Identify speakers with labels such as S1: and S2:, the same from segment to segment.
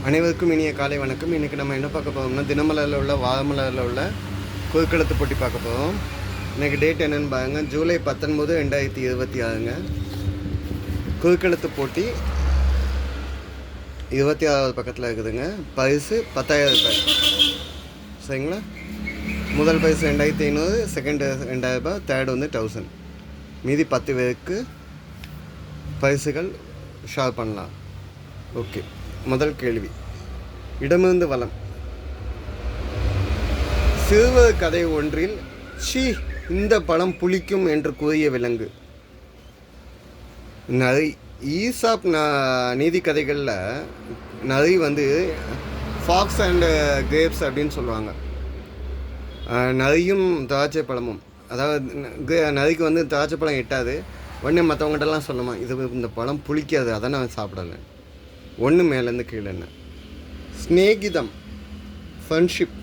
S1: அனைவருக்கும் இனிய காலை வணக்கம். இன்றைக்கி நம்ம என்ன பார்க்க போகிறோம்னா, தினமலரில் உள்ள வாரமலரில் உள்ள குறுக்கெழுத்து போட்டி பார்க்க போகிறோம். இன்றைக்கி டேட் என்னென்னு பாருங்கள், ஜூலை 19, 2026ங்க. குறுக்கெழுத்து போட்டி 26வது பக்கத்தில் இருக்குதுங்க. பரிசு 10,000 ரூபாய். சரிங்களா? முதல் பரிசு 2,500, செகண்ட் 2,000 ரூபாய், தேர்டு வந்து 1000. மீதி 10 பேருக்கு பரிசுகள் ஷேர் பண்ணலாம். ஓகே, முதல் கேள்வி. இடமிருந்து வலம். சிறுவர் கதை ஒன்றில் ஷீ இந்த பழம் புளிக்கும் என்று கூறிய விலங்கு. ஈசாப் நீதி கதைகளில் நிறைய வந்து ஃபாக்ஸ் அண்ட் கிரேப்ஸ் அப்படின்னு சொல்லுவாங்க. நரியும் திராட்சை பழமும், அதாவது நரிக்கு வந்து திராட்சை பழம் எட்டாது. உடனே மற்றவங்ககிட்டலாம் சொல்லுமா, இது இந்த பழம் புளிக்காது, அதை நான் சாப்பிடலை. ஒன்று மேலேருந்து கீழே என்ன. ஸ்நேகிதம் ஃப்ரெண்ட்ஷிப்,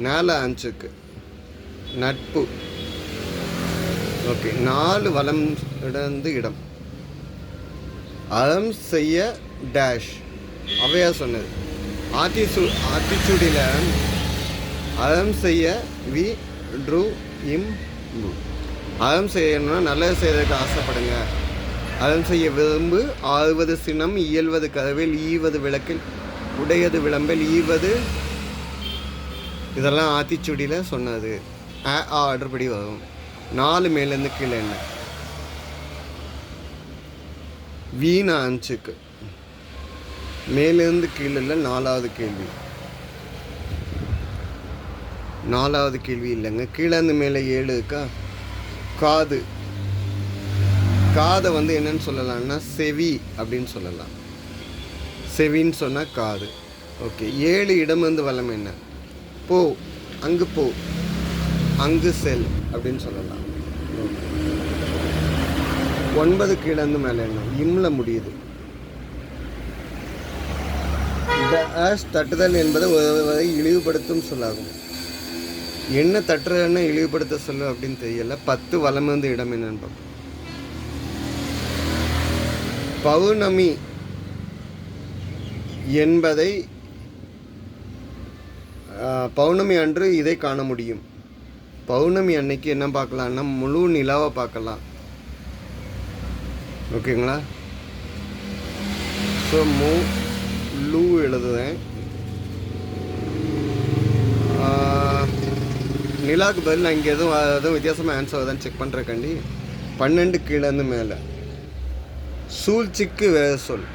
S1: 4 அஞ்சுக்கு நட்பு. ஓகே, 4 வலம் இடந்து இடம். அறம் செய்ய டேஷ் அவையா சொன்னது. ஆத்திச்சூடியில் அறம் செய்ய வி ட்ரூ இம். அறம் செய்யணும்னா நல்லது செய்யறதுக்கு ஆசைப்படுங்க. அறம் செய்ய விரும்பு. ஆறுவது சினம், இயல்வது கதவில், ஈவது விளக்கில், உடையது விளம்பில், ஈவது. இதெல்லாம் ஆத்திச்சூடியில் சொன்னது. ஆர்டர் படி வரும். 4 மேலேருந்து கீழே என்ன. வீணா அஞ்சுக்கு மேலேருந்து கீழே இல்லை. 4வது கேள்வி. 4வது கேள்வி இல்லைங்க, கீழேருந்து மேலே 7 இருக்கா. காது. காதை வந்து என்னன்னு சொல்லலாம்னா செவி அப்படின்னு சொல்லலாம். செவின்னு சொன்னால் காது. ஓகே, 7 இடமிருந்து வலம் என்ன. போ, அங்கு போ, அங்கு செல் அப்படின்னு சொல்லலாம். 9 கீழேருந்து மேலே என்ன. இம்ல முடியுது. டேஷ் தட்டுதல் என்பது ஒருவரை இழிவுபடுத்தும் சொல்லாகும். என்ன தட்டுறதுன்னா இழிவுபடுத்த சொல்லு அப்படின்னு தெரியல. 10 வலமிருந்து இடம் என்னன்னு பார்ப்போம். பௌர்ணமி என்பதை பௌர்ணமி அன்று இதை காண முடியும். பௌர்ணமி அன்னைக்கு என்ன பார்க்கலான்னா முழு நிலாவை பார்க்கலாம். ஓகேங்களா? ஸோ லூ எழுதுவேன். நிலாவுக்கு பதில் நான் இங்கே எதுவும் வித்தியாசமாக ஆன்சர் வருதான்னு செக் பண்ணுறக்காண்டி 12 கீழேருந்து மேலே. சூழ்ச்சிக்கு வேறு சொல்.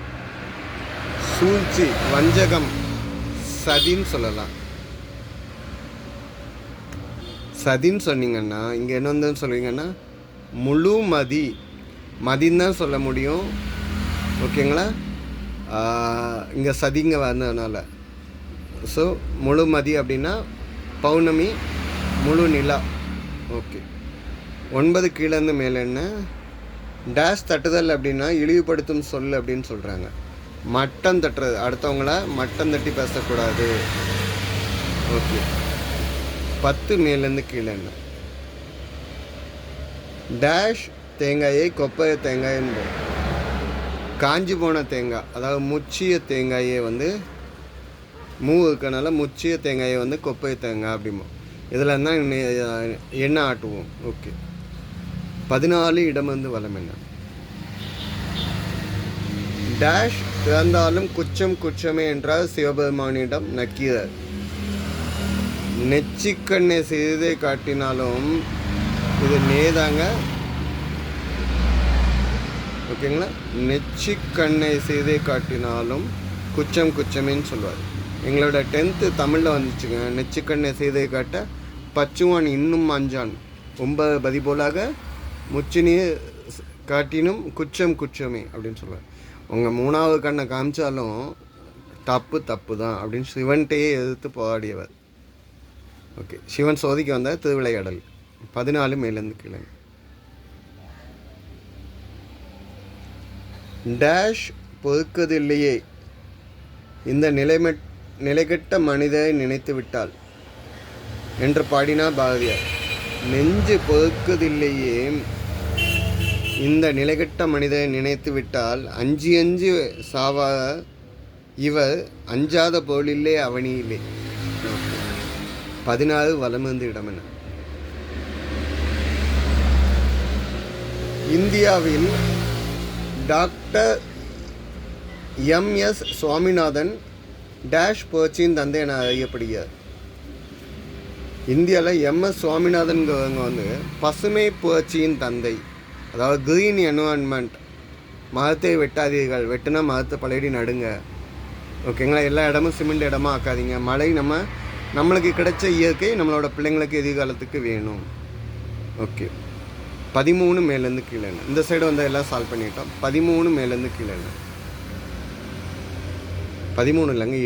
S1: சூழ்ச்சி, வஞ்சகம், சதின்னு சொல்லலாம். சதின்னு சொன்னீங்கன்னா இங்கே என்ன வந்து சொல்லுவீங்கன்னா முழு மதி. மதின்னு தான் சொல்ல முடியும். ஓகேங்களா? இங்கே சதிங்க வந்ததுனால. ஸோ முழு மதி அப்படின்னா பௌர்ணமி, முழு நிலா. ஓகே, 9 கீழேருந்து மேலே என்ன. டேஷ் தட்டுதல் அப்படின்னா இழிவுபடுத்தும் சொல் அப்படின்னு சொல்கிறாங்க. மட்டம் தட்டுறது, அடுத்தவங்கள மட்டம் தட்டி பேசக்கூடாது. ஓகே, 10 மேலேருந்து கீழே என்ன. டேஷ் தேங்காயை கொப்பை தேங்காய் என்போம். காஞ்சி போன தேங்காய், அதாவது முச்சிய தேங்காயை வந்து இருக்கனால முச்சிய தேங்காயை வந்து கொப்பை தேங்காய் அப்படிம்போம். இதில் தான் எண்ணெய் ஆட்டுவோம். ஓகே, 14 இடம் வந்து வலம் என்ன. டேஷ் திறந்தாலும் குச்சம் குச்சமே என்றால் சிவபெருமானிடம் நக்கீரர். நெச்சிக்கண்ணை செய்ததை காட்டினாலும் இது நேதாங்க. ஓகேங்களா? நெச்சிக்கண்ணை செய்ததை காட்டினாலும் குச்சம் குச்சமேன்னு சொல்லுவார். எங்களோட 10th தமிழில் வந்துச்சுங்க. நெச்சிக்கண்ணை செய்ததை காட்ட பச்சுவான் இன்னும் அஞ்சான் 9 பதிபோலாக முச்சினியை காட்டினும் குச்சம் குச்சமே அப்படின்னு சொல்லுவார். உங்கள் 3வது கண்ணை காமிச்சாலும் தப்பு தான் அப்படின்னு சிவன்கிட்டையே எதிர்த்து போராடியவர். ஓகே, சிவன் சோதிக்க வந்த திருவிளையாடல். 14 மேலேருந்து கீழே. டேஷ் பொறுக்கதில்லையே இந்த நிலைகெட்ட மனிதரை நினைத்து விட்டால் என்று பாடினார் பாரதியார். நெஞ்சு பொறுக்கதில்லையே இந்த நிலைகெட்ட மனிதரை நினைத்து விட்டால் அஞ்சி சாவ இவர் அஞ்சாத போலில்லே அவனியிலே. 16 வலமிருந்து இடமென. இந்தியாவில் டாக்டர் எம்.எஸ். சுவாமிநாதன் டேஷ் புரட்சியின் தந்தை என அறியப்படுகிறார். இந்தியாவில் எம்.எஸ். சுவாமிநாதன்கிறவங்க வந்து பசுமை புரட்சியின் தந்தை. அதாவது க்ரீன் என்வரான்மெண்ட். மரத்தை வெட்டாதீர்கள், வெட்டுனா மரத்தை பழையடி நடுங்க. ஓகேங்களா? எல்லா இடமும் சிமெண்ட் இடமா ஆக்காதீங்க. மழை நம்மளுக்கு கிடைச்ச இயற்கை நம்மளோட பிள்ளைங்களுக்கு எதிர்காலத்துக்கு வேணும். ஓகே. 13 மேலேருந்து கீழே. இந்த சைடு வந்து எல்லாம் சால்வ் பண்ணிட்டோம். 13 மேலேருந்து கீழே. 13 இல்லைங்க,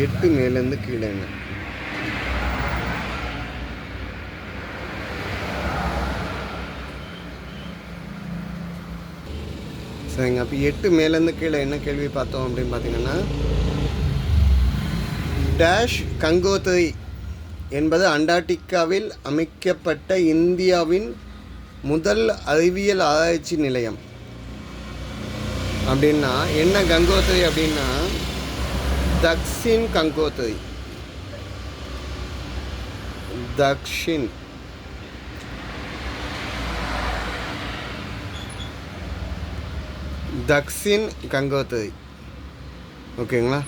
S1: 8 மேலேருந்து கீழே. சரிங்க. அப்போ 8 மேலேருந்து கீழே என்ன கேள்வி பார்த்தோம் அப்படின்னு பார்த்தீங்கன்னா, டேஷ் கங்கோத்ரி என்பது அண்டார்டிகாவில் அமைக்கப்பட்ட இந்தியாவின் முதல் அறிவியல் ஆராய்ச்சி நிலையம். அப்படின்னா என்ன கங்கோத்ரி அப்படின்னா தக்ஷின் கங்கோத்ரி. தக்ஷின் கங்கோத்ரி. ஓகேங்களா?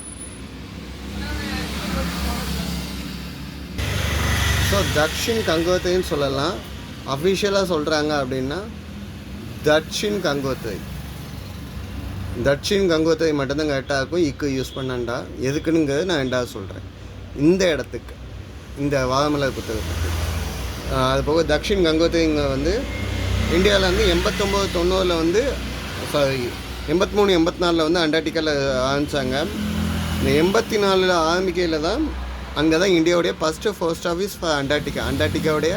S1: ஸோ தக்ஷின் கங்கோத்ரின்னு சொல்லலாம். அஃபிஷியலாக சொல்கிறாங்க அப்படின்னா தட்சின் கங்கோத்ரி. தட்சின் கங்கோத்ரி மட்டும்தான் கரெக்டாக இருக்கும். இக்கு யூஸ் பண்ணாண்டா எதுக்குனுங்கிறது நான் ரெண்டாவது சொல்கிறேன். இந்த இடத்துக்கு, இந்த வாதமலர் புத்தகத்துக்கு. அது போக தக்ஷின் கங்கோத்ரிங்க வந்து இந்தியாவில் வந்து 89-90 வந்து 83-84 வந்து அண்டார்டிகாவில் ஆரம்பித்தாங்க. இந்த 84 ஆரம்பிக்கையில் தான் அங்கே தான் இந்தியாவுடைய first post office for Antarctica. அண்டார்டிகாவுடைய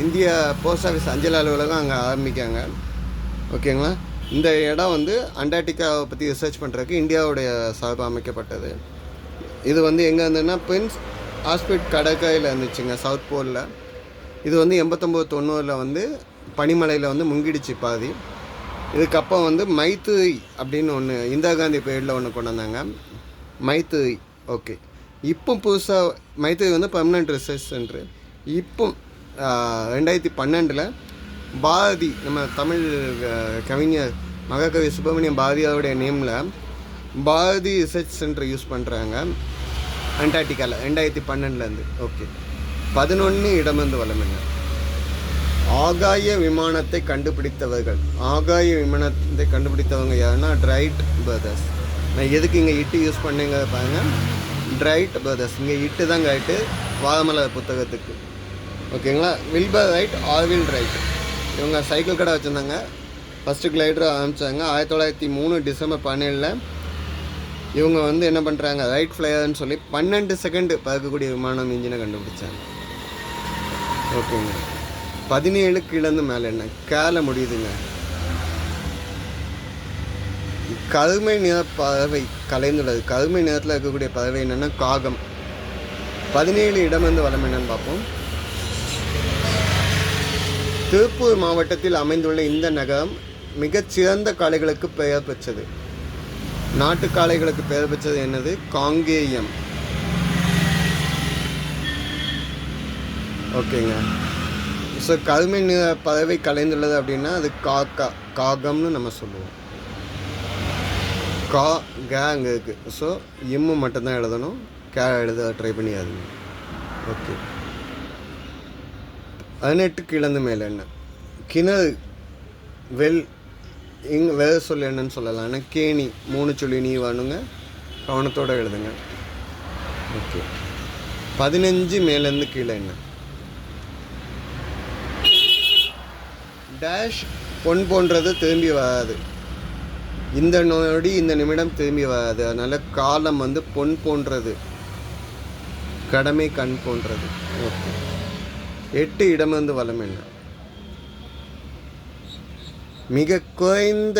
S1: இந்திய போஸ்ட் ஆஃபீஸ் அஞ்சல் அலுவலகம் அங்கே ஆரம்பிக்காங்க. ஓகேங்களா? இந்த இடம் வந்து அண்டார்டிகாவை பற்றி ரிசர்ச் பண்ணுறதுக்கு இந்தியாவுடைய சார்பாக அமைக்கப்பட்டது. இது வந்து எங்கே இருந்ததுன்னா பிரின்ஸ் ஆஸ்பிட் கடற்கரையில் இருந்துச்சுங்க, சவுத் போலில். இது வந்து 89-90 வந்து பனிமலையில் வந்து முங்கிடுச்சு பாதி. இதுக்கப்புறம் வந்து மைத்ரி அப்படின்னு ஒன்று இந்திரா காந்தி பீரியடில் ஒன்று கொண்டு வந்தாங்க, மைத்ரி. ஓகே. இப்போ புதுசாக மைத்ரி வந்து பர்மனெண்ட் ரிசர்ச் சென்ட்ரு. இப்போ 2012 பாரதி, நம்ம தமிழ் கவிஞர் மகாகவி சுப்பிரமணியம் பாரதியாருடைய நேமில் பாரதி ரிசர்ச் சென்டர் யூஸ் பண்ணுறாங்க அண்டார்டிகாவில் 2012. ஓகே. 11 இடமிருந்து வளமென்ன. ஆகாய விமானத்தை கண்டுபிடித்தவர்கள். ஆகாய விமானத்தை கண்டுபிடித்தவங்க யாருன்னா ரைட் பிரதர்ஸ். நான் எதுக்கு இங்கே இட்டு யூஸ் பண்ணேங்க பாருங்கள், ரைட் பிரதர்ஸ். இங்கே இட்டு தான் கரெக்டு வாதமலர் புத்தகத்துக்கு. ஓகேங்களா? Wilbur right, ஆர்வில் right. இவங்க சைக்கிள் கடை வச்சுருந்தாங்க. ஃபஸ்ட்டு கிளைடர் ஆரம்பித்தாங்க 1903 டிசம்பர் 17. இவங்க வந்து என்ன பண்ணுறாங்க, ரைட் ஃப்ளையர்னு சொல்லி 12 செகண்ட் பறக்கக்கூடிய விமானம் இன்ஜினை கண்டுபிடிச்சாங்க. ஓகேங்க. 17 கீழேருந்து மேலே என்ன கேல முடியுதுங்க. கருமை நிற பறவை கலைந்துள்ளது. கருமை நிறத்தில் இருக்கக்கூடிய பறவை என்னென்னா காகம். 17 இடமிருந்து வளம் என்னன்னு பார்ப்போம். திருப்பூர் மாவட்டத்தில் அமைந்துள்ள இந்த நகரம் மிகச்சிறந்த காளைகளுக்கு பெயர் பெற்றது. நாட்டு காளைகளுக்கு பெயர் பெற்றது என்னது? காங்கேயம். ஓகேங்க. ஸோ கருமை நிற பறவை கலைந்துள்ளது அப்படின்னா அது காகம்னு நம்ம சொல்லுவோம். அங்கே இருக்குது. ஸோ இம்மு மட்டும்தான் எழுதணும், எழுத ட்ரை பண்ணியாதுங்க. ஓகே. 18 கீழந்து மேலே என்ன கிணறு வேறு சொல் என்னன்னு சொல்லலாம். ஆனால் கேணி 3 சொல்லி நீ வாணுங்க, கவனத்தோடு எழுதுங்க. ஓகே. 15 மேலேருந்து கீழே என்ன டேஷ் பொன் போன்றது திரும்பி வராது. இந்த நொடி இந்த நிமிடம் திரும்பி வராது. அதனால் காலம் வந்து பொன் போன்றது, கடமை கண் போன்றது. ஓகே. 8 இடமிருந்து வளம் என்ன மிக குறைந்த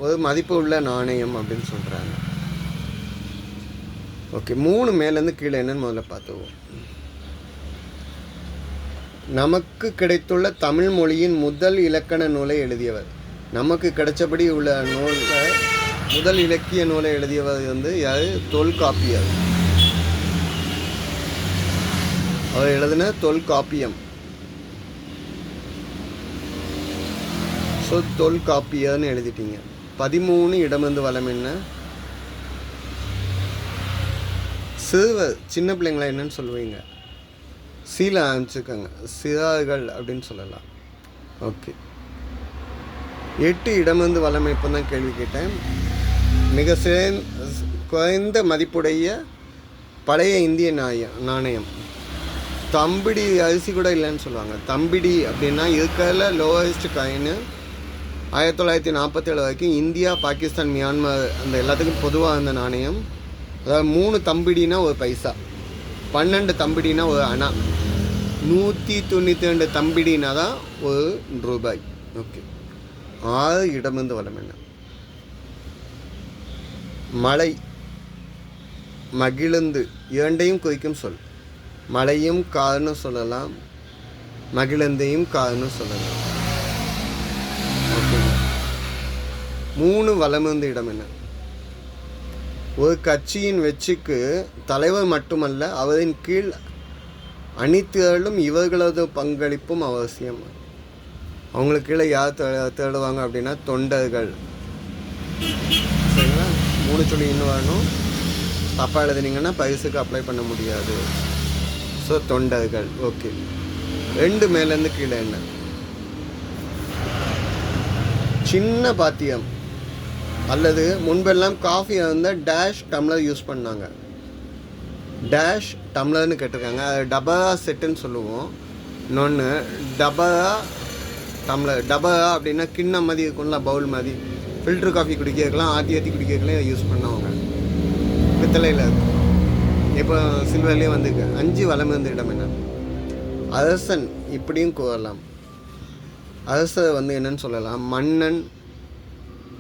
S1: ஒரு மதிப்பு உள்ள நாணயம் அப்படின்னு சொல்கிறாங்க. ஓகே. 3 மேலேருந்து கீழே என்னன்னு முதல்ல பார்த்துவோம். நமக்கு கிடைத்துள்ள தமிழ் மொழியின் முதல் இலக்கண நூலை எழுதியவர். நமக்கு கிடைச்சபடி உள்ள நூலில் முதல் இலக்கிய நூலை எழுதியவர் வந்து யார்? தொல்காப்பியர். அவர் எழுதின தொல்காப்பியம். ஸோ தொல்காப்பியர்னு எழுதிட்டீங்க. 13 இடமிருந்து வளம் என்ன? சிறுவர் சின்ன பிள்ளைங்களா என்னன்னு சொல்லுவீங்க? சீல ஆரம்பிச்சுக்கோங்க, சிறார்கள் அப்படின்னு சொல்லலாம். ஓகே. 8 இடமிருந்து வளம் இப்போ தான் கேள்வி கேட்டேன். மிக குறைந்த மதிப்புடைய பழைய இந்திய நாணயம். தம்பிடி அரிசி கூட இல்லைன்னு சொல்லுவாங்க. தம்பிடி அப்படின்னா இருக்கிறதுல லோவஸ்ட் காயின். 1947 வரைக்கும் இந்தியா, பாகிஸ்தான், மியான்மர் அந்த எல்லாத்துக்கும் பொதுவாக இருந்த நாணயம். அதாவது 3 தம்பிடினா ஒரு பைசா, 12 தம்பிடினா ஒரு அணா, 192 தம்பிடினா தான் ஒரு ரூபாய். ஓகே. 6 இடமிருந்து வளம் என்ன? மலை, மகிழ்ந்து இரண்டையும் குறிக்கும் சொல். மலையும் கார்னு சொல்லலாம், மகிழ்ந்தையும் கார்னு சொல்லலாம். ஓகே. 3 வலமிருந்து இடம் என்ன? ஒரு கட்சியின் வெற்றிக்கு தலைவர் மட்டுமல்ல, அவரின் கீழ் அணித்திரளும் இவர்களது பங்களிப்பும் அவசியம். அவங்களுக்கு கீழே யார் தேடுவாங்க அப்படின்னா தொண்டர்கள். சரிங்களா? 3 சொல்லி இன்னும் வரணும். தப்பாக எழுதுனீங்கன்னா பரிசுக்கு அப்ளை பண்ண முடியாது. ஸோ தொண்டர்கள். ஓகே. 2 மேலேருந்து கீழே என்ன? சின்ன பாத்தியம் அல்லது முன்பெல்லாம் காஃபி இருந்தால் டேஷ் டம்ளர் யூஸ் பண்ணாங்க. டேஷ் டம்ளர்னு கேட்டிருக்காங்க. அது டபரா செட்டுன்னு சொல்லுவோம். இன்னொன்று டபரா டம்ளர். டபரா அப்படின்னா கிண்ணம் மாதிரி இருக்கும்ல, பவுல் மாதிரி. ஃபில்ட்ரு காஃபி குடிக்கிறதுக்கெலாம் ஆற்றி குடிக்கிறதுக்கெல்லாம் யூஸ் பண்ணவங்க. பித்தளையில் இருக்கும். இப்போ சில்வர்லேயே வந்துருக்கு. 5 வலமிருந்து இடம் என்ன? அரசன் இப்படியும் கூறலாம். அரசர் வந்து என்னன்னு சொல்லலாம்? மன்னன்,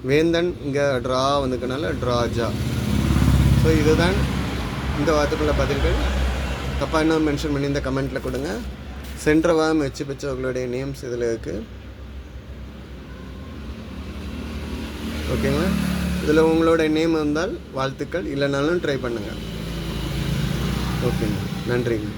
S1: வேந்தன். இங்கே ட்ரா வந்துக்கனால ட்ராஜா. ஸோ இதுதான் இந்த வார்த்தைக்குள்ள பதில்கள். தப்பாக இன்னும் மென்ஷன் பண்ணி இந்த கமெண்ட்டில் கொடுங்க. சென்ற வாரம் வச்சு பெற்றவர்களுடைய நேம்ஸ் இதில் இருக்குது. ஓகேங்களா? இதில் உங்களோட நேம் இருந்தால் வாழ்த்துக்கள், இல்லைனாலும் ட்ரை பண்ணுங்கள். ஓகேங்க, நன்றிங்க.